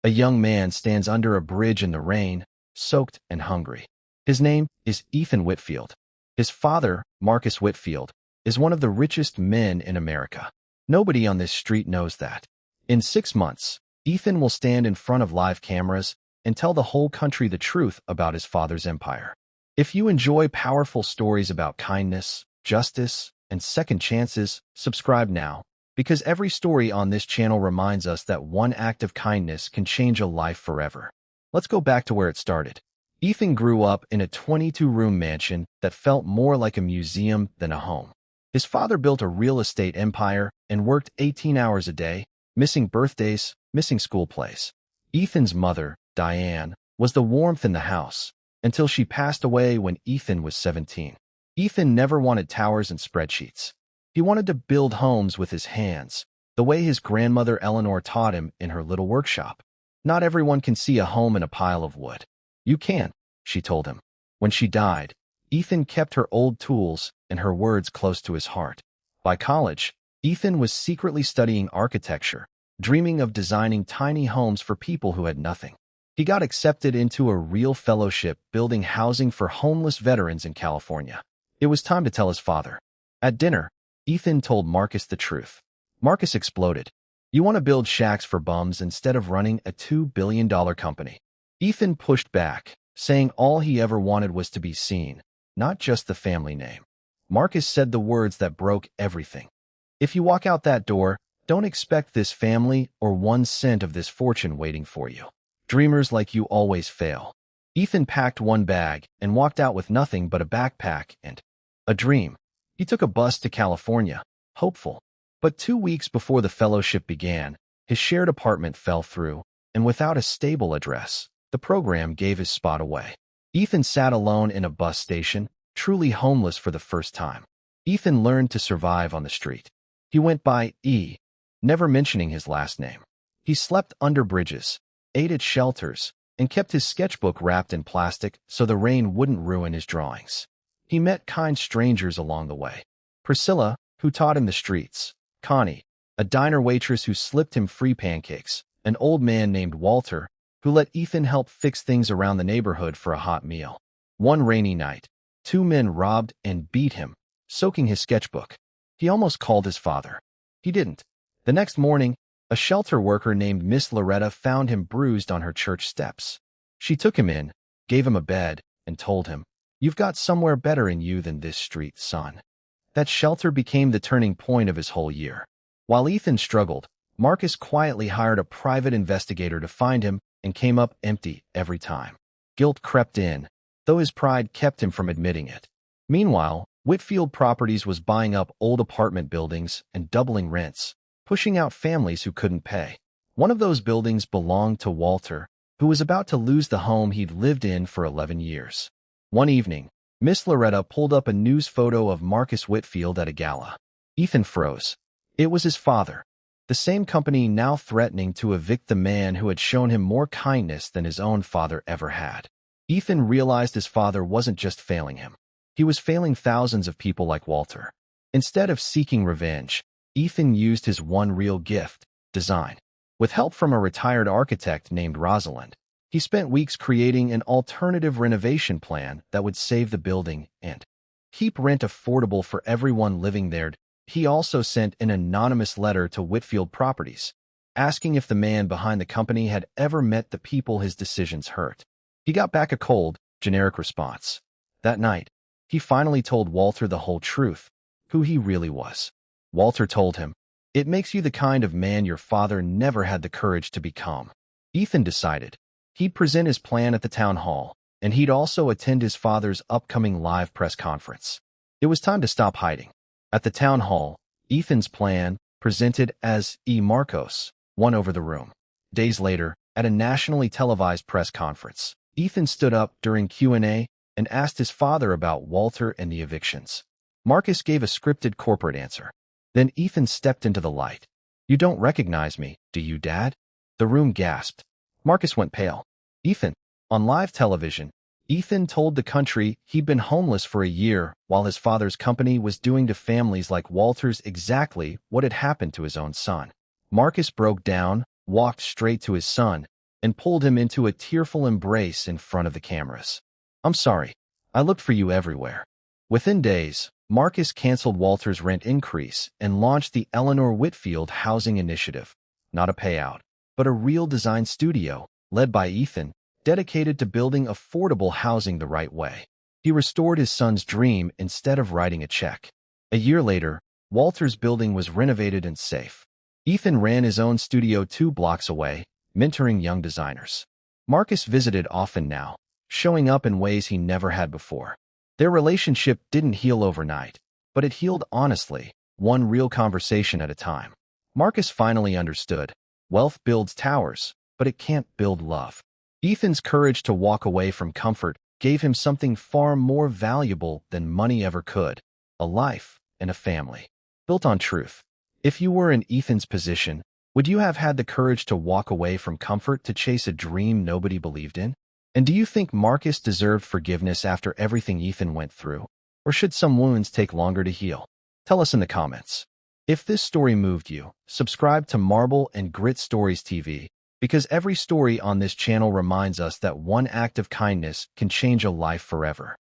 A young man stands under a bridge in the rain, soaked and hungry. His name is Ethan Whitfield. His father, Marcus Whitfield, is one of the richest men in America. Nobody on this street knows that. In 6 months, Ethan will stand in front of live cameras and tell the whole country the truth about his father's empire. If you enjoy powerful stories about kindness, justice, and second chances, subscribe now, because every story on this channel reminds us that one act of kindness can change a life forever. Let's go back to where it started. Ethan grew up in a 22-room mansion that felt more like a museum than a home. His father built a real estate empire and worked 18 hours a day, missing birthdays, missing school plays. Ethan's mother, Diane, was the warmth in the house, until she passed away when Ethan was 17. Ethan never wanted towers and spreadsheets. He wanted to build homes with his hands, the way his grandmother Eleanor taught him in her little workshop. Not everyone can see a home in a pile of wood. You can, she told him. When she died, Ethan kept her old tools and her words close to his heart. By college, Ethan was secretly studying architecture, dreaming of designing tiny homes for people who had nothing. He got accepted into a real fellowship building housing for homeless veterans in California. It was time to tell his father. At dinner, Ethan told Marcus the truth. Marcus exploded. You want to build shacks for bums instead of running a $2 billion company. Ethan pushed back, saying all he ever wanted was to be seen, not just the family name. Marcus said the words that broke everything. If you walk out that door, don't expect this family or 1 cent of this fortune waiting for you. Dreamers like you always fail. Ethan packed one bag and walked out with nothing but a backpack and a dream. He took a bus to California, hopeful. But 2 weeks before the fellowship began, his shared apartment fell through, and without a stable address, the program gave his spot away. Ethan sat alone in a bus station, truly homeless for the first time. Ethan learned to survive on the street. He went by E, never mentioning his last name. He slept under bridges, ate at shelters, and kept his sketchbook wrapped in plastic so the rain wouldn't ruin his drawings. He met kind strangers along the way. Priscilla, who taught him the streets. Connie, a diner waitress who slipped him free pancakes. An old man named Walter, who let Ethan help fix things around the neighborhood for a hot meal. One rainy night, 2 men robbed and beat him, soaking his sketchbook. He almost called his father. He didn't. The next morning, a shelter worker named Miss Loretta found him bruised on her church steps. She took him in, gave him a bed, and told him, "You've got somewhere better in you than this street, son." That shelter became the turning point of his whole year. While Ethan struggled, Marcus quietly hired a private investigator to find him and came up empty every time. Guilt crept in, though his pride kept him from admitting it. Meanwhile, Whitfield Properties was buying up old apartment buildings and doubling rents, pushing out families who couldn't pay. One of those buildings belonged to Walter, who was about to lose the home he'd lived in for 11 years. One evening, Miss Loretta pulled up a news photo of Marcus Whitfield at a gala. Ethan froze. It was his father, the same company now threatening to evict the man who had shown him more kindness than his own father ever had. Ethan realized his father wasn't just failing him. He was failing thousands of people like Walter. Instead of seeking revenge, Ethan used his one real gift, design. With help from a retired architect named Rosalind, he spent weeks creating an alternative renovation plan that would save the building and keep rent affordable for everyone living there. He also sent an anonymous letter to Whitfield Properties, asking if the man behind the company had ever met the people his decisions hurt. He got back a cold, generic response. That night, he finally told Walter the whole truth, who he really was. Walter told him, "It makes you the kind of man your father never had the courage to become." Ethan decided he'd present his plan at the town hall, and he'd also attend his father's upcoming live press conference. It was time to stop hiding. At the town hall, Ethan's plan, presented as E. Marcos, won over the room. Days later, at a nationally televised press conference, Ethan stood up during Q&A and asked his father about Walter and the evictions. Marcus gave a scripted corporate answer. Then Ethan stepped into the light. "You don't recognize me, do you, Dad?" The room gasped. Marcus went pale. Ethan. On live television, Ethan told the country he'd been homeless for a year while his father's company was doing to families like Walter's exactly what had happened to his own son. Marcus broke down, walked straight to his son, and pulled him into a tearful embrace in front of the cameras. "I'm sorry. I looked for you everywhere." Within days, Marcus canceled Walter's rent increase and launched the Eleanor Whitfield Housing Initiative, not a payout, but a real design studio, led by Ethan, dedicated to building affordable housing the right way. He restored his son's dream instead of writing a check. A year later, Walter's building was renovated and safe. Ethan ran his own studio 2 blocks away, mentoring young designers. Marcus visited often now, showing up in ways he never had before. Their relationship didn't heal overnight, but it healed honestly, one real conversation at a time. Marcus finally understood. Wealth builds towers, but it can't build love. Ethan's courage to walk away from comfort gave him something far more valuable than money ever could: a life and a family, built on truth. If you were in Ethan's position, would you have had the courage to walk away from comfort to chase a dream nobody believed in? And do you think Marcus deserved forgiveness after everything Ethan went through? Or should some wounds take longer to heal? Tell us in the comments. If this story moved you, subscribe to Marble and Grit Stories TV, because every story on this channel reminds us that one act of kindness can change a life forever.